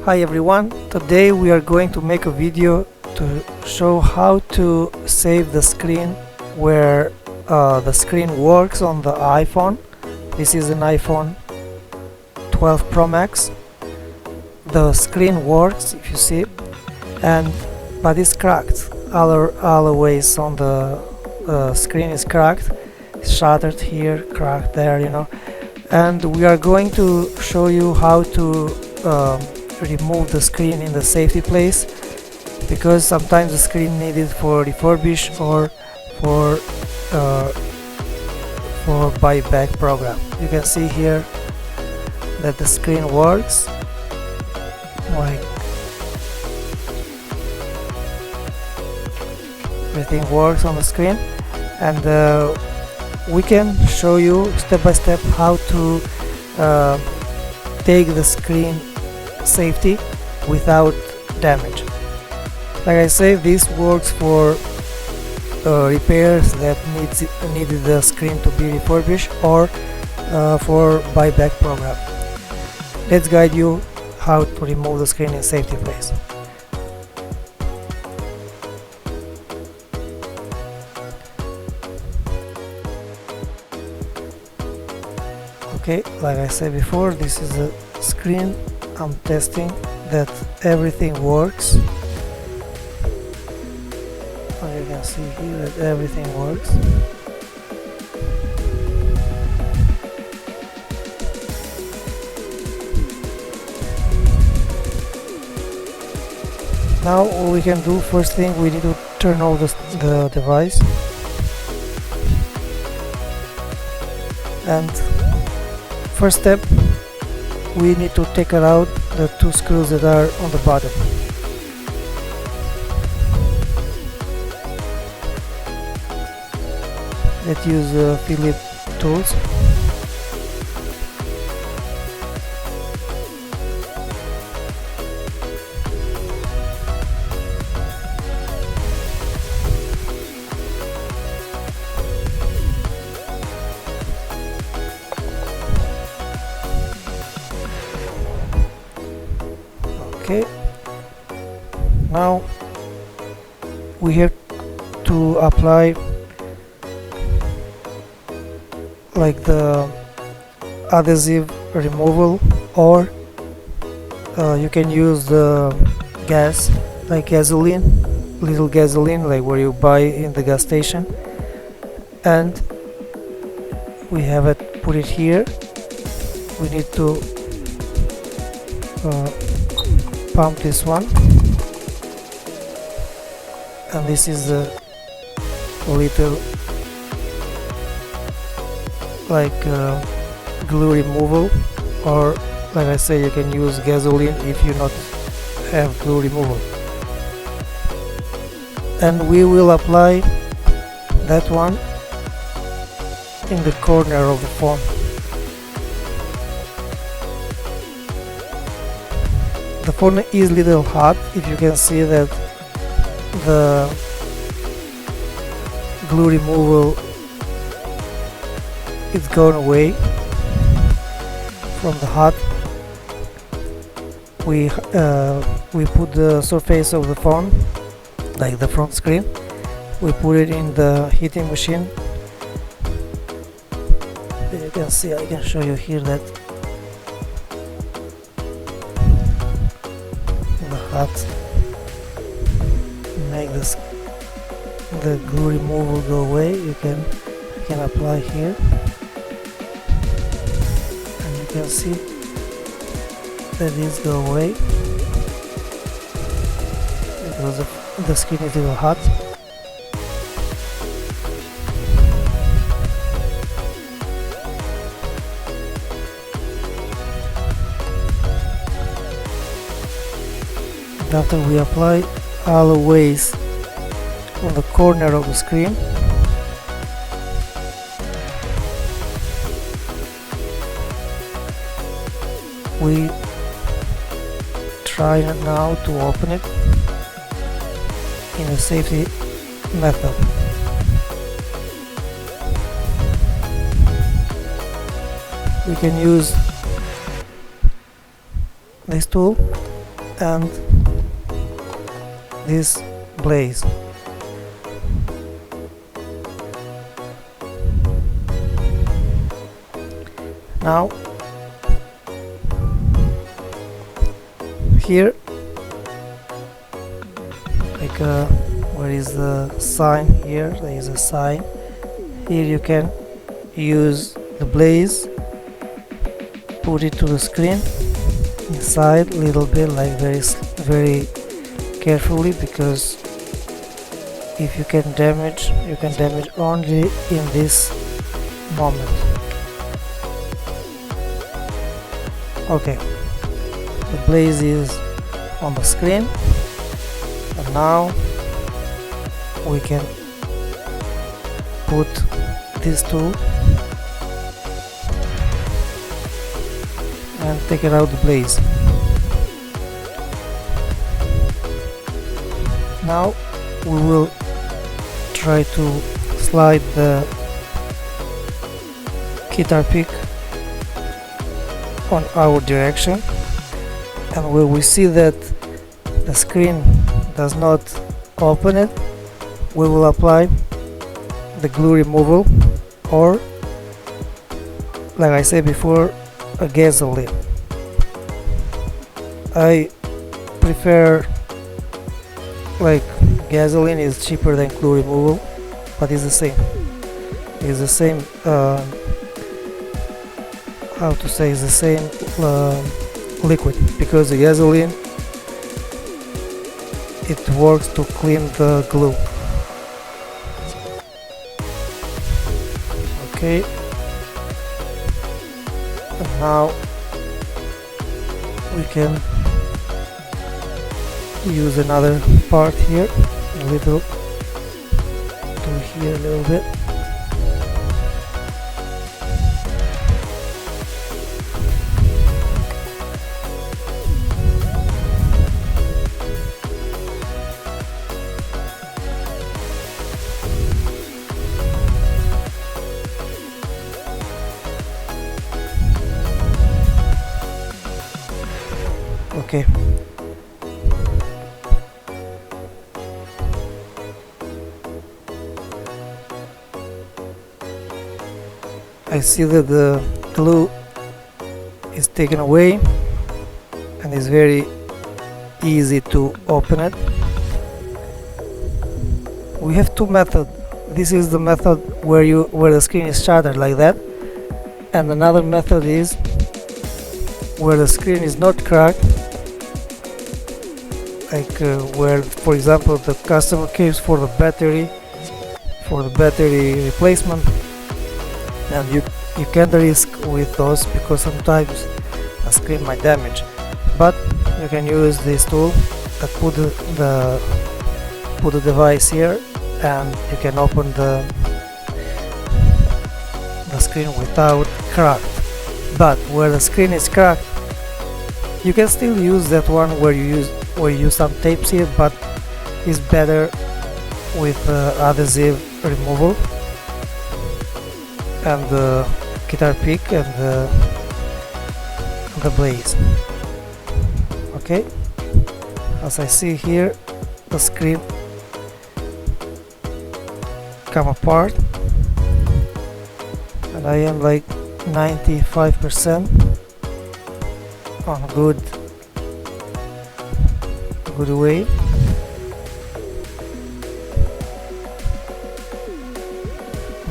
Hi everyone, today we are going to make a video to show how to save the screen where the screen works on the iPhone. This is an iPhone 12 Pro Max. The screen works, if you see, but it's cracked. All the ways on the screen is cracked, shattered here, cracked there, and we are going to show you how to remove the screen in the safety place, because sometimes the screen needed for refurbish or for buyback program. You can see here that the screen works, like everything works on the screen, and we can show you step by step how to take the screen safety without damage. Like I say, this works for repairs that needed the screen to be refurbished or for buyback program. Let's guide you how to remove the screen in safety place. Okay, like I said before, this is a screen. I'm testing that everything works. And you can see here that everything works. Now what we can do, first thing, we need to turn off the device. And first step, we need to take out the two screws that are on the bottom. Let's use Phillips tools. Okay, now we have to apply like the adhesive removal, or you can use the gas, like gasoline, little gasoline, like where you buy in the gas station, and we have it, put it here. We need to pump this one, and this is the little like glue removal, or like I say, you can use gasoline if you not have glue removal. And we will apply that one in the corner of the phone. The phone is little hot. If you can see that the glue removal is gone away from the hot. We put the surface of the phone, like the front screen, we put it in the heating machine. You can see, I can show you here that that make the glue removal go away. You can apply here, and you can see that this go away because the screen is a little hot. After we apply all the ways on the corner of the screen, we try now to open it in a safety method. We can use this tool and this blaze. Now here, like where is the sign? Here there is a sign. Here you can use the blaze, put it to the screen inside a little bit, like very carefully, because if you can damage only in this moment. Okay, the blaze is on the screen, and now we can put this tool and take it out the blaze. Now we will try to slide the guitar pick on our direction, and when we see that the screen does not open it, we will apply the glue removal, or like I said before, a gasoline. I prefer, like, gasoline is cheaper than glue removal, but it's the same. It's the same how to say, it's the same liquid, because the gasoline, it works to clean the glue. Okay, and now we can use another part here, a little to here a little bit. Okay, I see that the glue is taken away and it's very easy to open it. We have two methods. This is the method where the screen is shattered like that, and another method is where the screen is not cracked, like where, for example, the customer cares for the battery replacement, and you can't risk with those because sometimes the screen might damage. But you can use this tool that put the device here, and you can open the screen without crack. But where the screen is cracked, you can still use that one where you use some tapes here, but it's better with adhesive removal and the guitar pick and the blaze. Okay, as I see here, the screen come apart, and I am like 95% on a good way.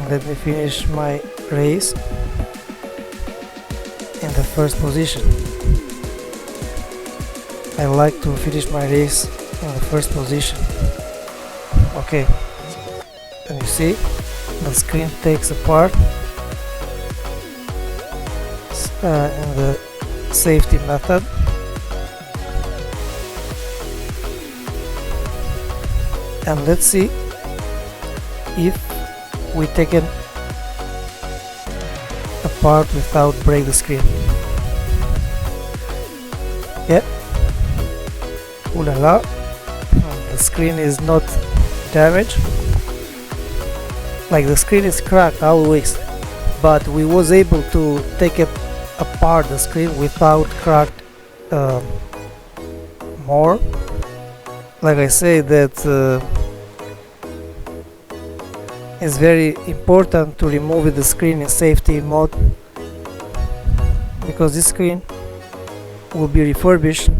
Let me finish my race in the first position. I like to finish my race in the first position. Okay, and you see the screen takes apart in the safety method. And let's see if we take it apart without break the screen. Yeah, ooh la la, the screen is not damaged. Like, the screen is cracked always, but we was able to take it apart, the screen, without cracked more. Like I say, that it's very important to remove the screen in safety mode, because this screen will be refurbished,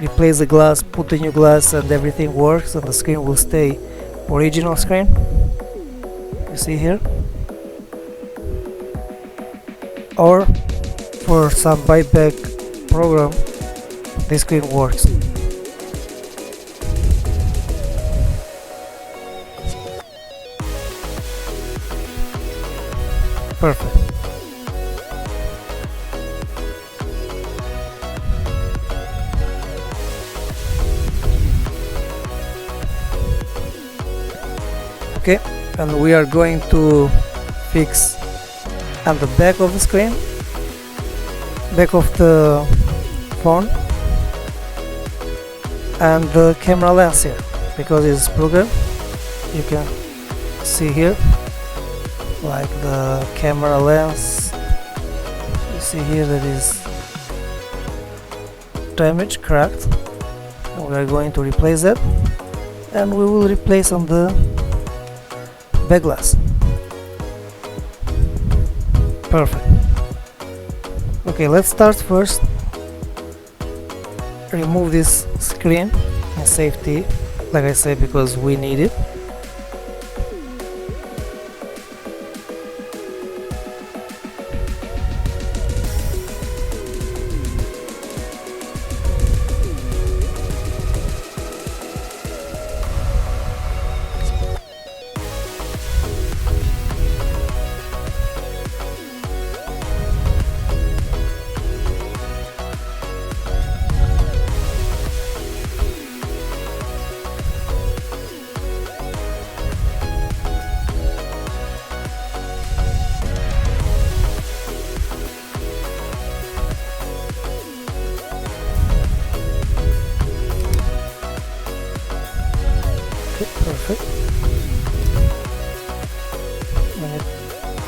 replace the glass, put the new glass, and everything works, and the screen will stay original screen. You see here. Or for some buyback program, this screen works. Perfect. Okay, and we are going to fix on the back of the screen, back of the phone, and the camera lens here, because it's broken. You can see here, like the camera lens, you see here that is damaged, cracked, and we are going to replace that, and we will replace on the back glass. Perfect. Okay, let's start first. Remove this screen in safety, like I said, because we need it. Perfect.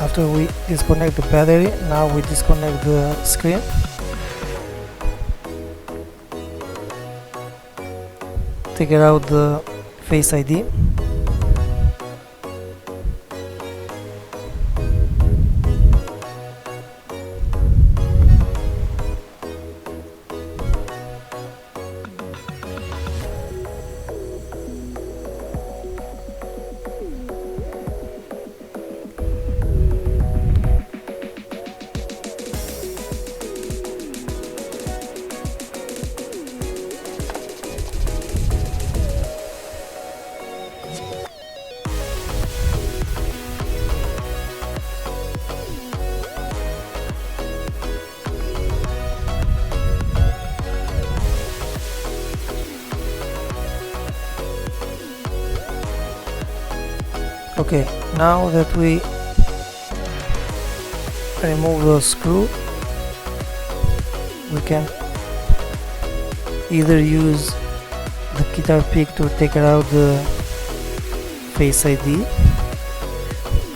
After we disconnect the battery, now we disconnect the screen. Take out the Face ID. Okay, now that we remove the screw, we can either use the guitar pick to take out the Face ID,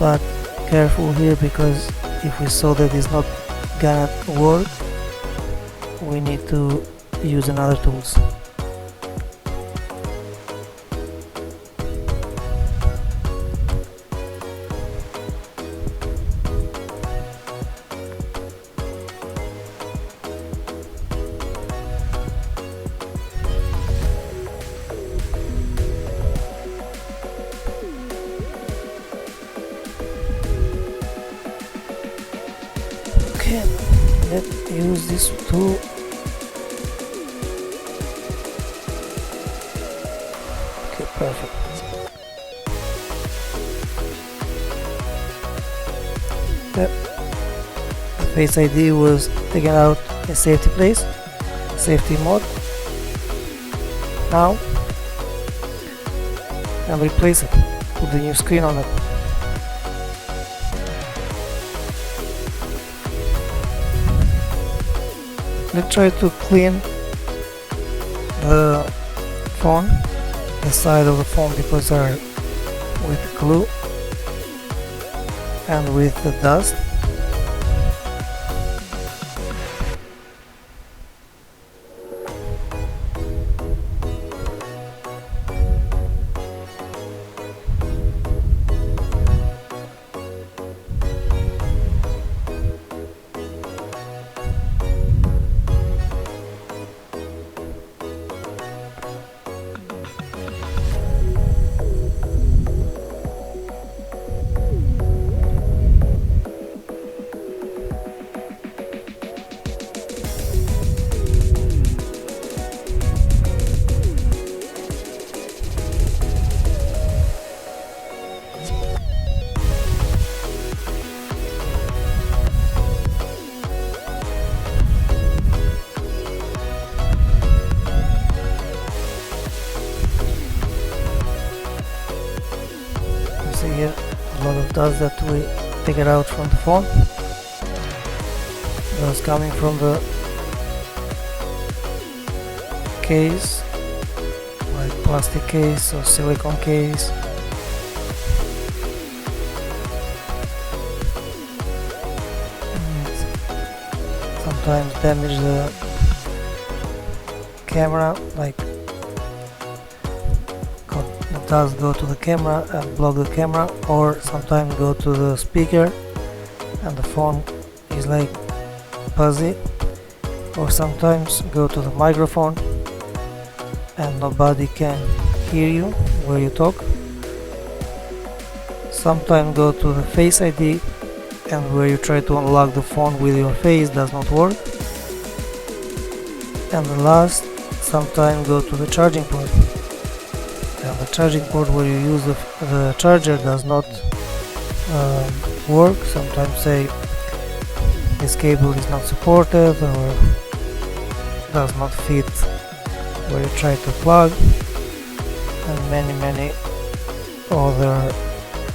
but careful here, because if we saw that it's not gonna work, we need to use another tools. Okay, let's use this tool. Okay, perfect. Yep. The Face ID was taken out in safety place, safety mode. Now, and replace it. Put the new screen on it. Let's try to clean the phone, the side of the phone, because they are with glue and with the dust. dust that we take it out from the phone. That's coming from the case, like plastic case or silicone case. And sometimes damage the camera, like it does go to the camera and block the camera, or sometimes go to the speaker and the phone is like fuzzy, or sometimes go to the microphone and nobody can hear you where you talk. Sometimes go to the Face ID, and where you try to unlock the phone with your face does not work. And the last, sometimes go to the charging port, and the charging port where you use the charger does not work. Sometimes say this cable is not supported or does not fit where you try to plug, and many other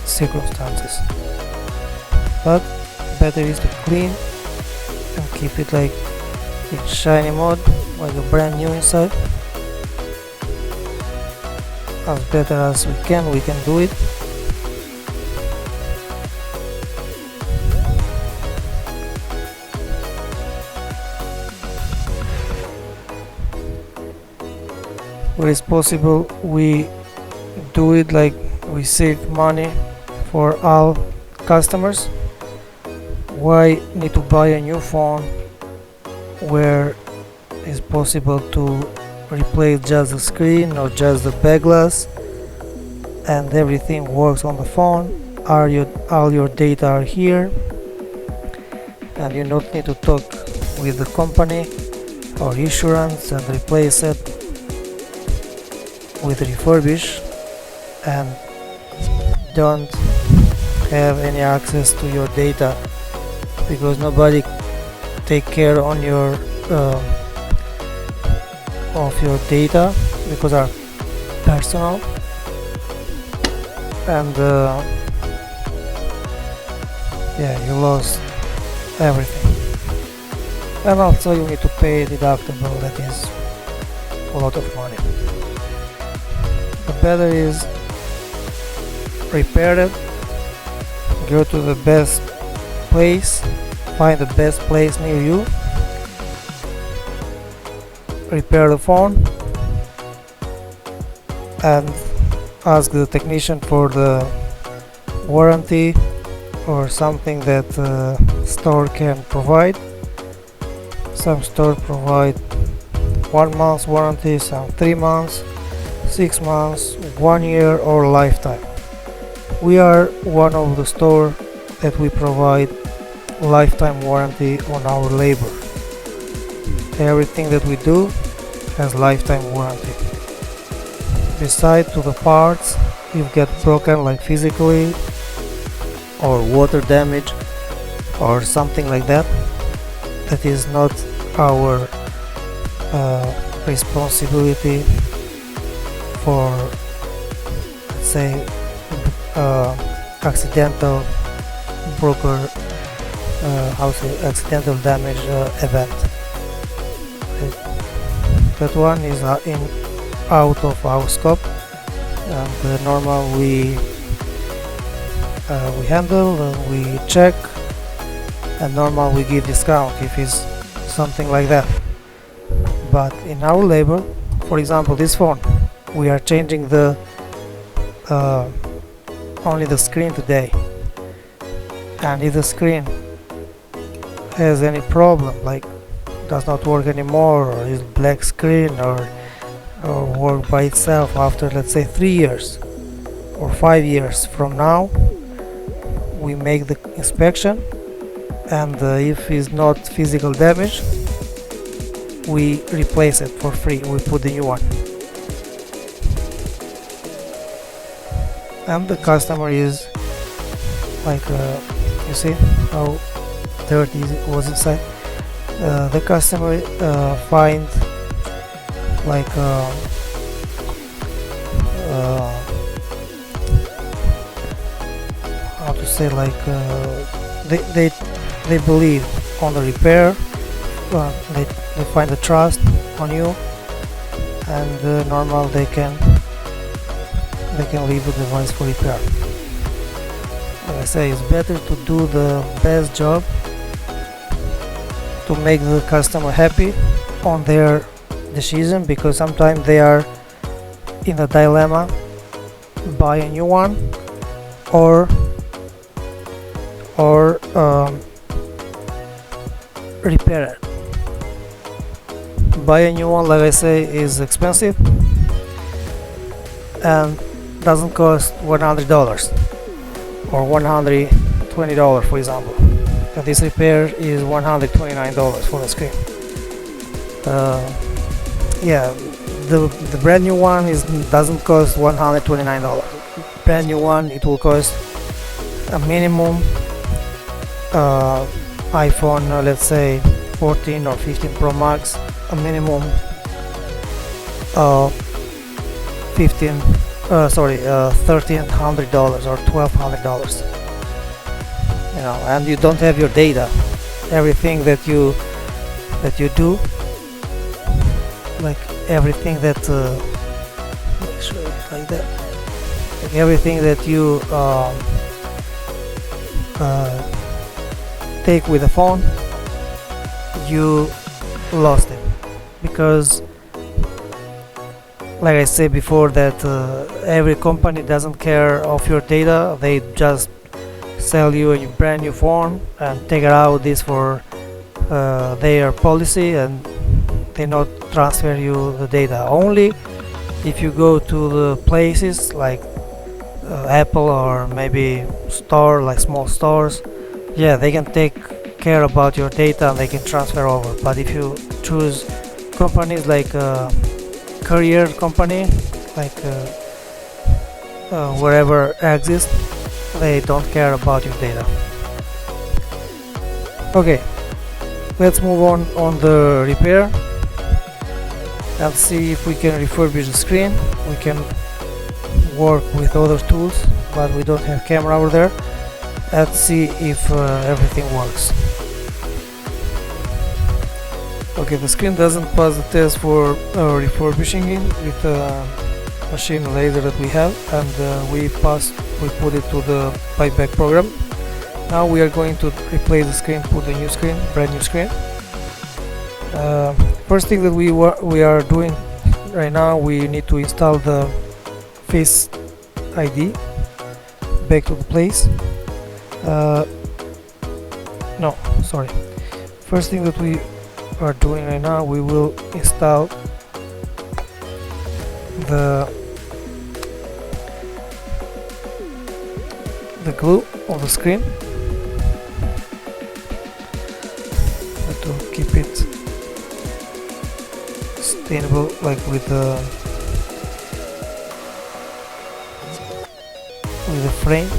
circumstances. But better is to clean and keep it like in shiny mode, like a brand new inside. As better as we can do it. Where it's possible, we do it like we save money for all customers. Why need to buy a new phone where it's possible to replace just the screen or just the back glass and everything works on the phone? All your data are here, and you don't need to talk with the company or insurance and replace it with refurbish, and don't have any access to your data because nobody take care on your of your data because are personal, and yeah, you lost everything. And also you need to pay a deductible that is a lot of money. The better is repair it, go to the best place, find the best place near you, repair the phone, and ask the technician for the warranty or something that the store can provide. Some stores provide 1 month warranty, some 3 months, 6 months, 1 year, or lifetime. We are one of the stores that we provide lifetime warranty on our labor. Everything that we do has lifetime warranty. Besides to the parts, if get broken like physically or water damage or something like that, that is not our responsibility for, let's say, accidental accidental damage event. That one is out of our scope, and normal we handle and we check, and normal we give discount if it's something like that. But in our labor, for example, this phone, we are changing the only the screen today, and if the screen has any problem, like does not work anymore, or is black screen, or work by itself after, let's say, 3 years or 5 years from now, we make the inspection, and if it's not physical damage, we replace it for free. We put the new one, and the customer is like, you see how dirty it was inside. The customer find like how to say, like they believe on the repair. They find the trust on you, and normal they can leave the device for repair. Like I say, it's better to do the best job to make the customer happy on their decision, because sometimes they are in a dilemma: buy a new one or repair it. Buy a new one, like I say, is expensive and doesn't cost $100 or $120, for example. And this repair is $129 for the screen. Yeah, the brand new one doesn't cost $129. Brand new one, it will cost a minimum iPhone, let's say 14 or 15 Pro Max, a minimum $1,300 or $1,200. You know, and you don't have your data. Everything that you do, like everything that like that, like everything that you take with the phone, you lost it, because like I said before, that every company doesn't care of your data. They just sell you a brand new phone and take it out this for their policy, and they not transfer you the data. Only if you go to the places like Apple or maybe store, like small stores, yeah, they can take care about your data and they can transfer over. But if you choose companies like courier company, like wherever exists, they don't care about your data. Okay, let's move on the repair and see if we can refurbish the screen. We can work with other tools, but we don't have camera over there. Let's see if everything works. Okay, the screen doesn't pass the test for refurbishing it with a machine laser that we have, and we put it to the buyback program. Now we are going to replace the screen, put a new screen, brand new screen. First thing that we are doing right now, we need to install the Face ID back to the place. No, sorry. First thing that we are doing right now, we will install the glue on the screen to keep it stable, like with the frame.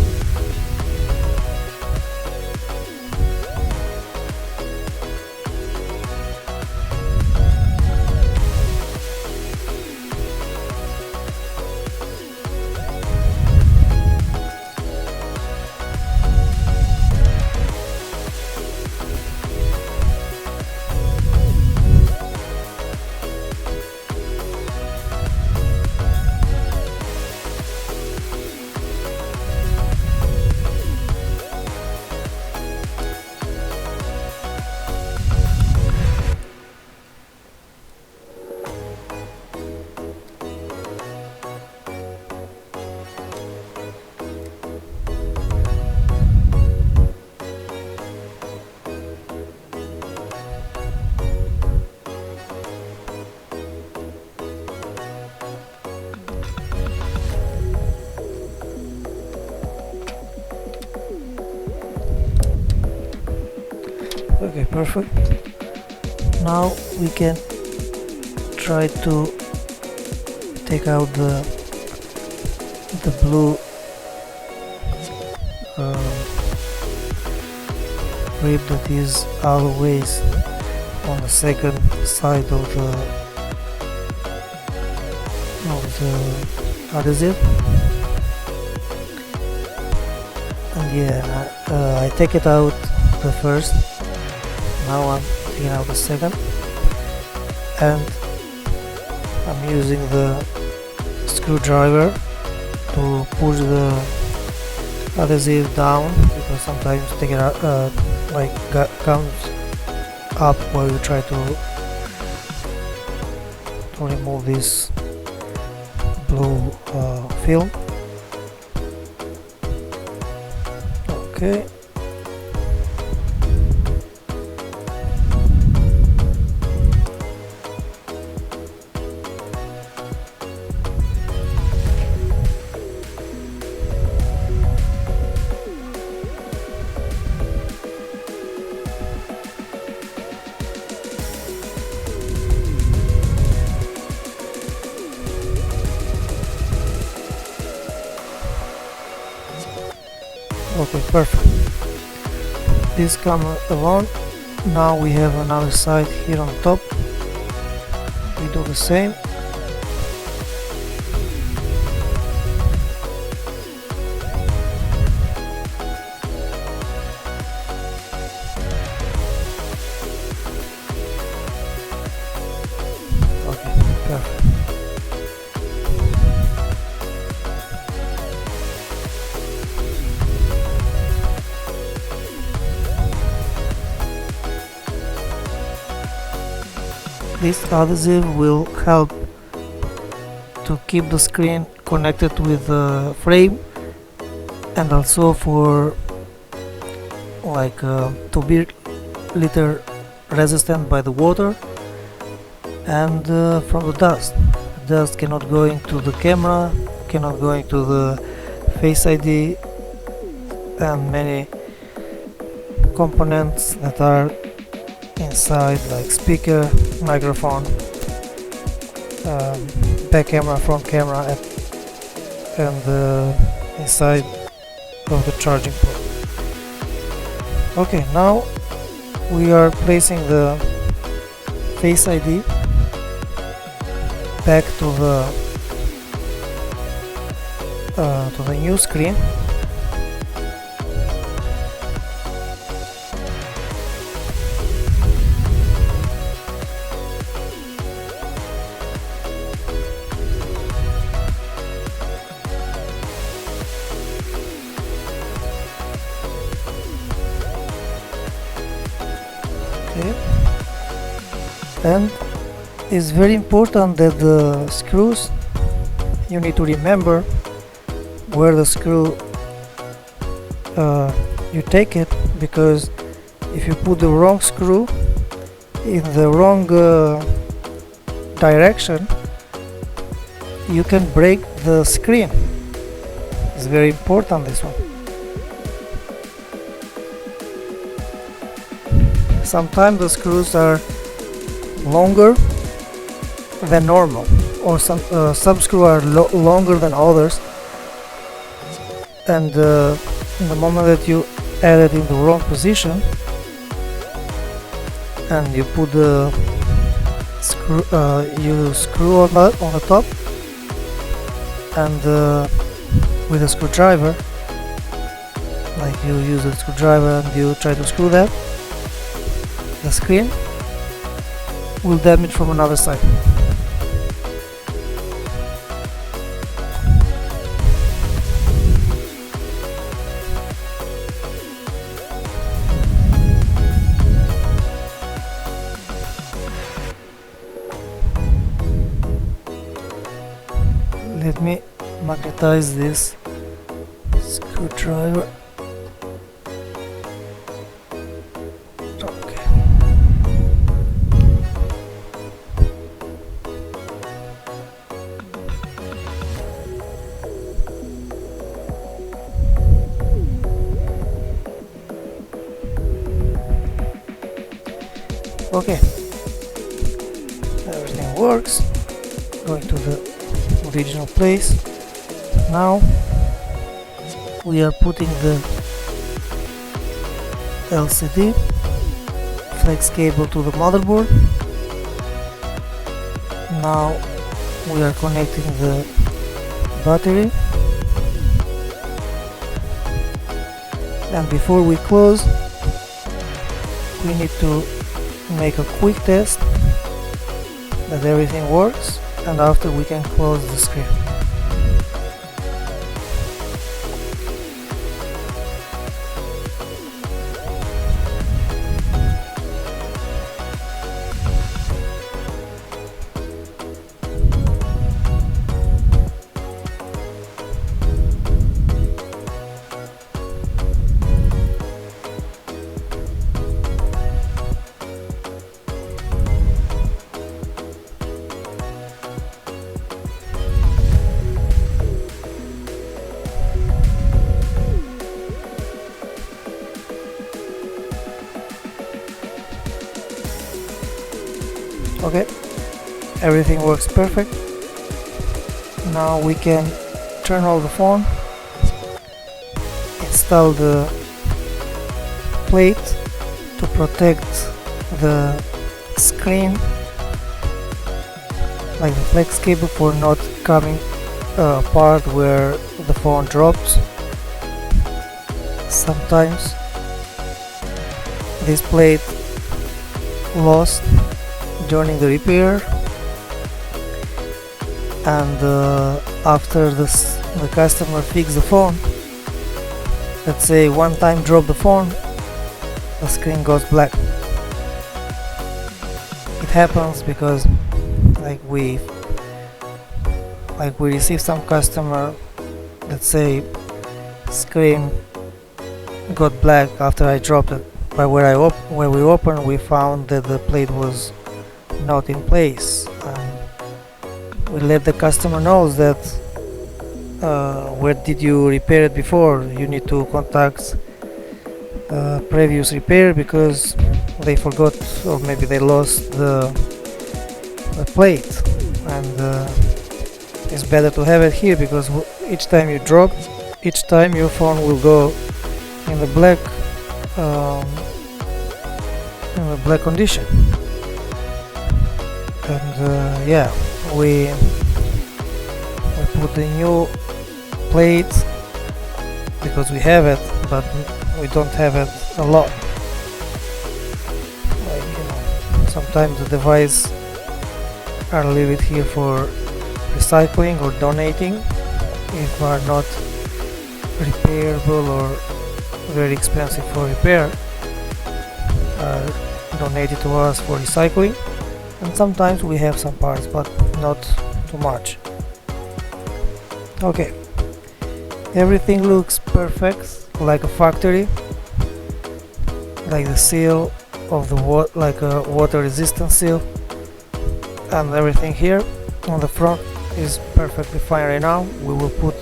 Okay, perfect. Now we can try to take out the blue rib that is always on the second side of the adhesive, and yeah, I take it out the first. Now I'm taking out the second, and I'm using the screwdriver to push the adhesive down, because sometimes take it out, comes up while you try to remove this blue film. Okay. Okay, perfect. This come along. Now we have another side here on top. We do the same. Okay, perfect. This adhesive will help to keep the screen connected with the frame, and also for to be little resistant by the water and from the dust. Dust cannot go into the camera, cannot go into the Face ID and many components that are inside, like speaker, microphone, back camera, front camera, and inside of the charging port. Okay, now we are placing the Face ID back to the new screen. Okay. And it's very important that the screws, you need to remember where the screw you take it, because if you put the wrong screw in the wrong direction, you can break the screen. It's very important, this one. Sometimes the screws are longer than normal, or some screws are longer than others, and in the moment that you add it in the wrong position and you put the screw, you screw on the top, and with a screwdriver, like you use a screwdriver and you try to screw that, the screen will damage from another side. Let me magnetize this screwdriver. Okay. Okay. Everything works. Going to the original place. Now we are putting the LCD flex cable to the motherboard. Now we are connecting the battery, And before we close, we need to make a quick test that everything works, and after we can close the screen. Okay, everything works perfect. Now we can turn off the phone, install the plate to protect the screen, like the flex cable, for not coming apart where the phone drops. Sometimes this plate lost during the repair, and after the customer fixed the phone, let's say one time drop the phone, the screen goes black. It happens because we receive some customer, let's say screen got black after I dropped it, but when we opened, we found that the plate was not in place, and we let the customer know that where did you repair it before. You need to contact previous repair because they forgot, or maybe they lost the plate, and it's better to have it here, because each time you drop, each time your phone will go in the black condition. And yeah, we put the new plate because we have it, but we don't have it a lot. Sometimes the device are leave it here for recycling or donating if are not repairable or very expensive for repair, are donated to us for recycling. And sometimes we have some parts, but not too much. Okay, everything looks perfect, like a factory, like the seal of the like a water resistant seal, and everything here on the front is perfectly fine right now. We will put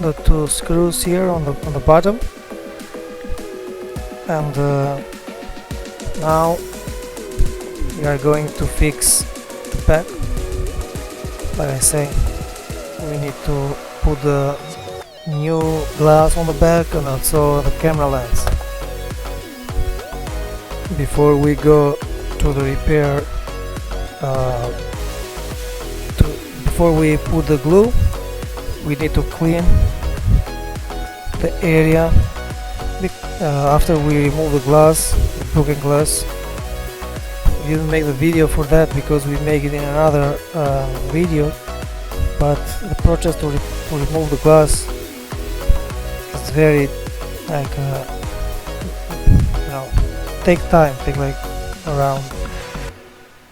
the two screws here on the bottom, and now we are going to fix the back. Like I say, we need to put the new glass on the back and also the camera lens. Before we go to the repair, before we put the glue, we need to clean the area after we remove the glass, the broken glass. We didn't make the video for that because we make it in another video, but the process to remove the glass is very take time, take like around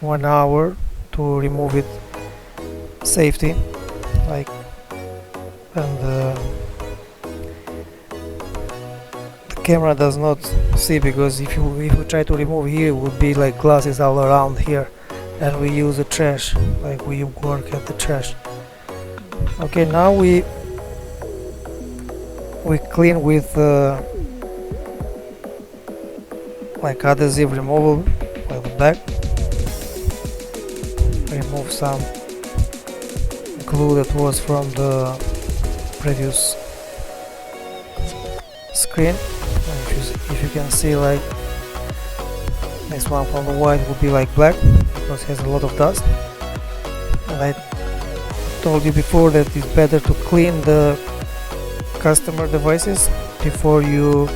1 hour to remove it safety, and the camera does not see, because if you try to remove here, it would be like glasses all around here, and we use the trash, like we work at the trash. Okay, now we clean with like adhesive removal, like the back. Remove some glue that was from the previous screen. If you can see, like this one from the white would be like black because it has a lot of dust. And I told you before that it's better to clean the customer devices before you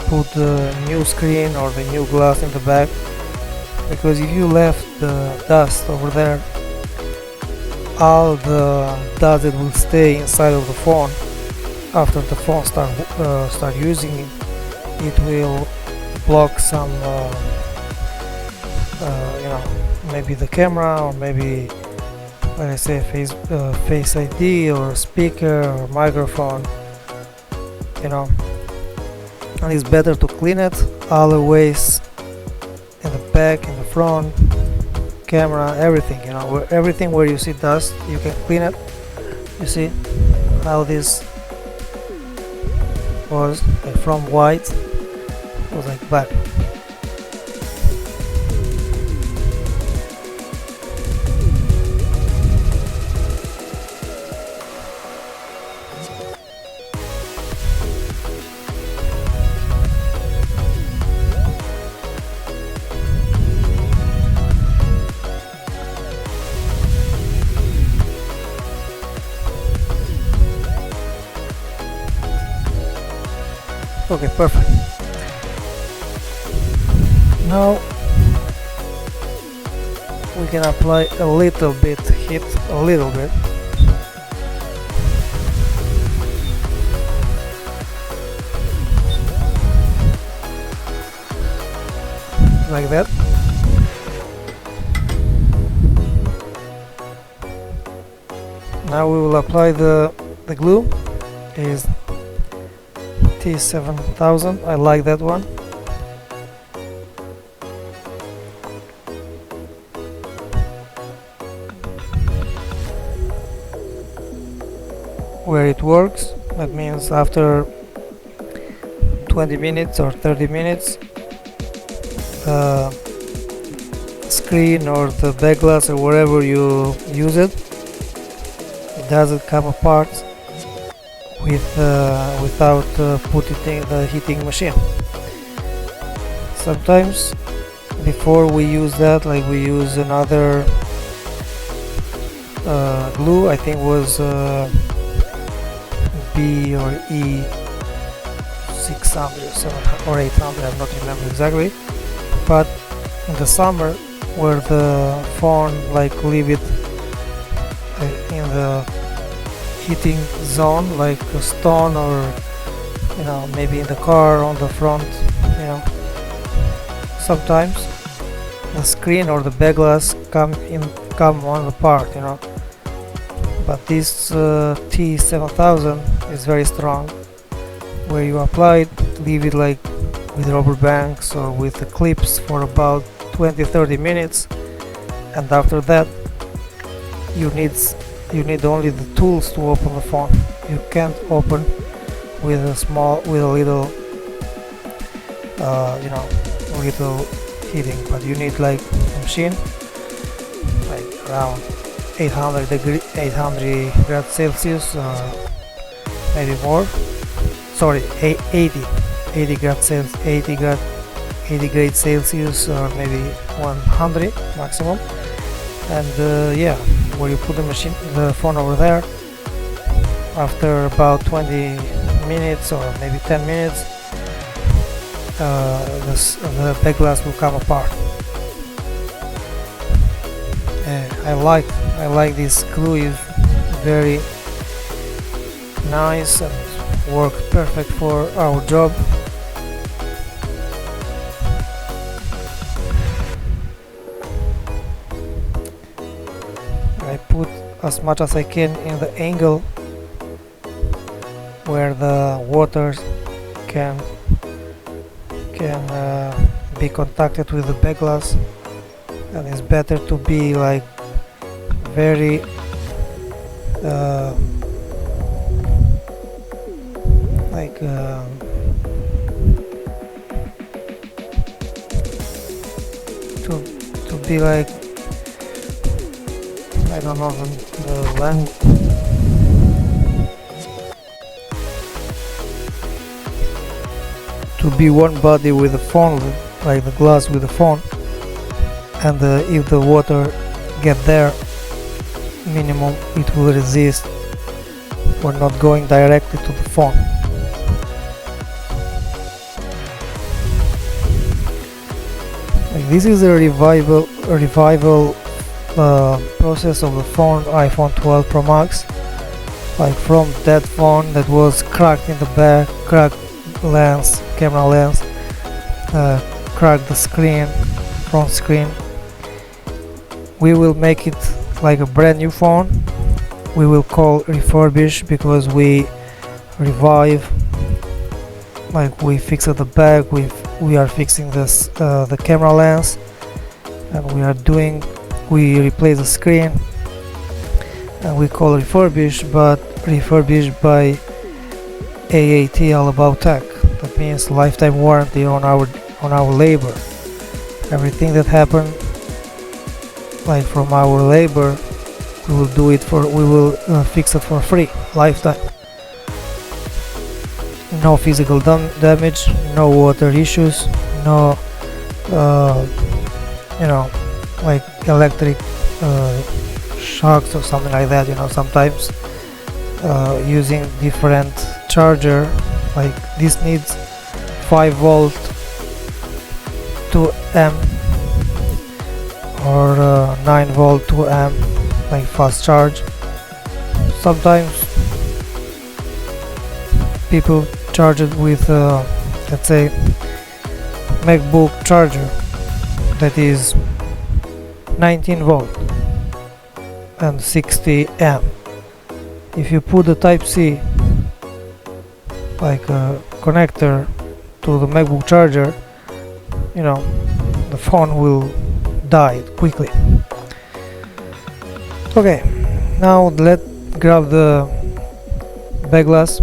put the new screen or the new glass in the back, because if you left the dust over there, all the dust that will stay inside of the phone after the phone start using it, it will block some maybe the camera, or maybe, like I say, face ID or speaker or microphone, and it's better to clean it always, in the back, in the front, camera, everything, everything where you see dust, you can clean it. You see how this was, like, from white was like black. Okay, perfect. Now we can apply a little bit heat, a little bit. Like that. Now we will apply the glue. It is T7000. I like that one. Where it works, that means after 20 minutes or 30 minutes, the screen or the back glass or wherever you use it, it doesn't come apart without putting the heating machine. Sometimes before we use that, like, we use another glue, I think was B or E 600 or 800, I'm not remember exactly, but in the summer, where the phone, like, leave it in the heating zone, like a stone, or maybe in the car on the front, sometimes the screen or the back glass come on the part, but this T7000 is very strong, where you apply it, leave it like with rubber bands or with the clips for about 20-30 minutes, and after that you need only the tools to open the phone. You can't open with a little little heating, but you need like a machine like around 800 grades Celsius, maybe more, sorry, 80 grades Celsius, or maybe 100 maximum. And yeah, where you put the phone over there, after about 20 minutes or maybe 10 minutes, the back glass will come apart. I like this glue, is very nice and work perfect for our job. I put as much as I can in the angle where the water can be contacted with the back glass, and it's better to be like very to be like, I don't know the language, to be one body with the phone, like the glass with the phone, and if the water get there, minimum it will resist we're not going directly to the phone. Like, this is a revival process of the phone iPhone 12 Pro Max. Like, from that phone that was cracked in the back, cracked lens, camera lens, cracked the screen, front screen. We will make it like a brand new phone. We will call refurbish because we revive, like we fix at the back, we are fixing this the camera lens, and we replace the screen, and we call refurbish, but refurbished by AAT, all about tech. That means lifetime warranty on our labor. Everything that happened, like from our labor, we will fix it for free, lifetime. No physical damage, no water issues, no like electric shocks or something like that. Sometimes using different charger, like this needs 5 volt to amp or 9 volt to amp, like fast charge. Sometimes people charge it with let's say MacBook charger that is 19 volt and 60 amp. If you put the type C, like a connector, to the MacBook charger, the phone will die quickly. Okay, now let's grab the back glass